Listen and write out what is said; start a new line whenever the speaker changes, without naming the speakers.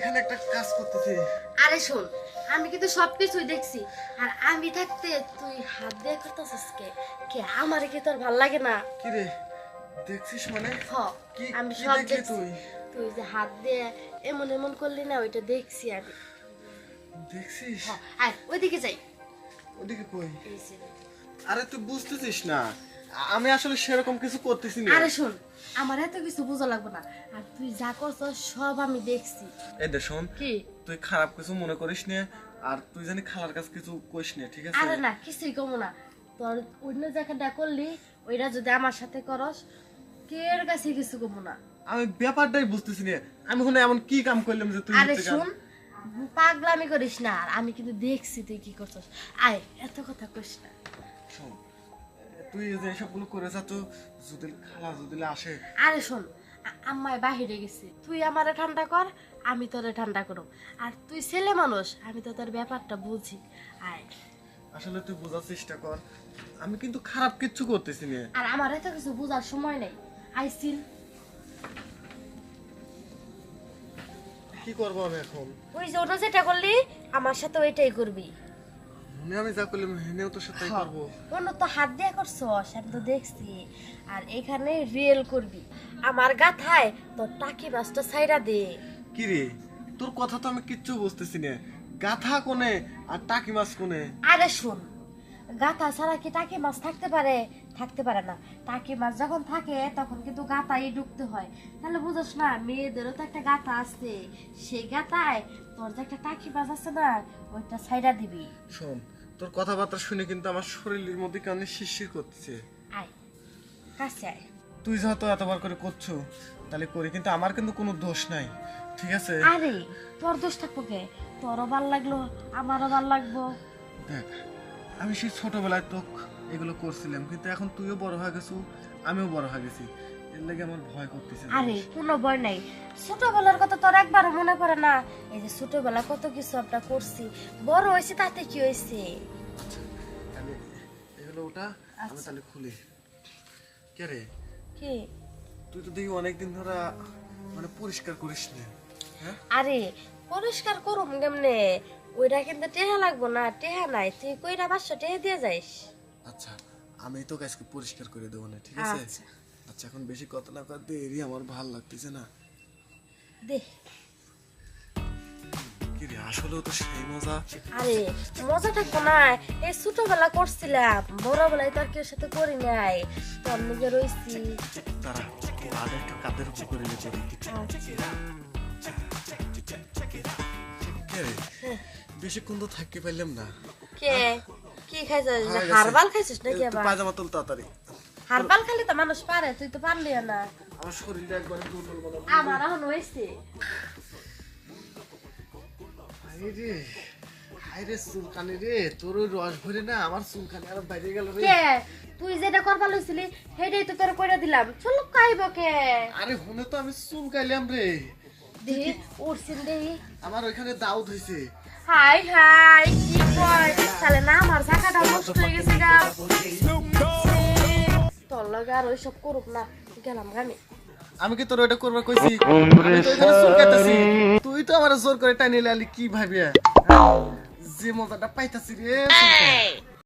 এখানে একটা কাজ করতেছি।
আরে শোন, আমি কিন্তু সবকিছুই দেখছি। আর আমি থাকতে তুই হাত দিয়ে করতেছিস কে? কে আমারে কি তোর ভাল লাগে না?
কি রে দেখছিস মানে?
হ,
কি
আমি
কি
সব
দেখলি
দেখছি।
তুই?
তুই যে হাত দিয়ে এমন এমন করলি না, ওইটা দেখছি আমি।
দেখছিস?
হ, আয় ওইদিকে যাই।
ওদিকে কই?
এই যে।
আরে তুই বুঝতেছিস না, আমি আসলে সেরকম কিছু করতেছি না।
আরে শোন, আমার এত কিছু বোঝা লাগবে না। আর তুই যা করছস সব আমি দেখছি।
এই দে শোন,
কি?
তুই খারাপ কিছু মনে করিস না, আর তুই জানি খালার কাছে কিছু কইস না, ঠিক আছে?
আরে না, কিছুই কমো না। তোর অন্য জায়গাটা করলি, ওইটা যদি আমার সাথে করস, কের কাছে কিছু কমো না।
আমি ব্যাপারটাই বুঝতেছি না, আমি ওখানে এমন কি কাম করলাম যে তুই
আরে
হচ্ছে
শুন, পাগলামি করিস না। আর আমি কিন্তু দেখছি তুই কি করছস। আয়, এত কথা কইস না।
শোন, তুই যে এসবগুলো করে যা তো, যদি খালা যদি আসে।
আরে শোন, আম্মায় বাহিরে গেছি, তুই আমারে ঠান্ডা কর, আমি তোরে ঠান্ডা করব। আর তুই ছেলে মানুষ, আমি তো তোর ব্যাপারটা বুঝি। আয়।
আসলে তুই বোঝার চেষ্টা কর, আমি কিন্তু খারাপ কিচ্ছু করতেছি না।
আর আমার এত কিছু বোঝার সময় নেই। আইসিল।
কি করবো আমি এখন?
ওই যে ওটা যেটা করলি, আমার সাথে ওইটাই করবি।
মনে আমি যা করলাম হেনেও তোর সাথে করবো।
অন্য তো হাত দিয়ে করছস, আমি তো দেখছি। আর এখানে রিয়েল করবি। আমার গাথায় তোর টাকি মাছটা ছাইরা দে।
কি রে, তোর কথা তো আমি কিচ্ছু বুঝতেছি না। গাথা কোনে আর টাকি মাছ কোনে?
আরে শোন, গাথা ছাড়া কি টাকি মাছ থাকতে পারে? থাকতে পারে না। টাকি মাছ যখন থাকে তখন কিন্তু গাথায় ঢুকতে হয়। তাহলে বুঝোস না, মেয়েদেরও তো একটা গাথা আছে। সেই গাথায় তোর যে একটা টাকি মাছ আছে না, ওইটা ছাইরা দিবি।
শোন, তোর কথাবার্তা শুনে কিন্তু আমার শরীরের মধ্যে কেমন শিরশির করতেছে।
আয়, কাছে আয়।
তুই যেহেতু এতবার করে করছো, তাহলে করি, কিন্তু আমার কিন্তু কোনো দোষ নাই, ঠিক আছে?
আরে তোর দোষ থাকবো কে? তোরও ভাল লাগলো, আমারও ভাল লাগবো।
দেখ, আমি সেই ছোটবেলায় তো এগুলো করছিলাম, কিন্তু এখন তুইও বড় হয়ে গেছো, আমিও বড় হয়ে গেছি, এর লাগে আমার ভয় করতেছে।
আরে কোনো ভয় নাই। ছোটবেলার কথা তোর একবারও মনে পড়ে না? এই যে ছোটবেলা কত কিছু আমরা করছি, বড় হয়েছে তাতে কি হয়েছে?
আচ্ছা, তাহলে এগুলো ওটা আমি তাহলে খুলি। কে রে,
কি?
তুই তো দেখি অনেকদিন ধরে মানে পরিষ্কার করিস না, হ্যাঁ?
আরে পরিষ্কার করুম কেমনে? ওইটা কিন্তু টেহা লাগবো না, টেহা নাই। তুই কইরা 500 টেহা দিয়ে যাইস।
আচ্ছা, আমি তো আজকে পরিষ্কার করে দেবো না, ঠিক আছে?
আচ্ছা।
আচ্ছা, এখন বেশি কথা না কর, দেরি আমার ভাল লাগতেছে না।
দে।
কি রে, আসলেও তো সেই মজা।
আরে মজা থাকবো না? এই ছোটবেলা করছিলাম, বড়বেলায় তো আর কেউ সাথে করি নাই। তোর নিজে রইছি।
তারা আগে একটু কাদের উপর করে নিয়ে করি। কে রে, বেশিক্ষণ তো থাকতে পারলাম না।
কে? কি খাইছিস?
হয়ে গেছে।
হারবাল খাইছিস নাকি
তুই
আবার?
পায়জামা তুল তাড়াতাড়ি।
হারবাল খালি তো মানুষ পারে, তুই তো পারলি না।
আমার শরীরটা একবারে দুর্বল মনে হয়।
আমার এখন হয়েছে।
হায়রে, হায়রে চুলকানি রে, তোর ওই রস ভরে না আমার চুলকানি আর বাইরে গেল রে।
কে? তুই যেটা করবা লইছিলি সেটাই তো তোর কইরা দিলাম। চল কাইব কে?
আরে হুনে তো আমি চুলকাইলাম রে।
দেহি উড়ছিন দেহি।
আমার ওইখানে দাউদ হয়েছে।
হাই হাই, কি কয়? তাহলে না আমার জায়গাটা নষ্ট হয়ে গেছে গা। তোর লগে আর ওইসব করুক না, গেলাম গানে।
আমি কি তোর ওইটা করবার কইছি? আমি তো এখানে চুলকাইতাছি, তুই তো আমার জোর করে টানিলে আলি কি ভাবি? যে মজাটা পাইতাছি রে চুলকানি।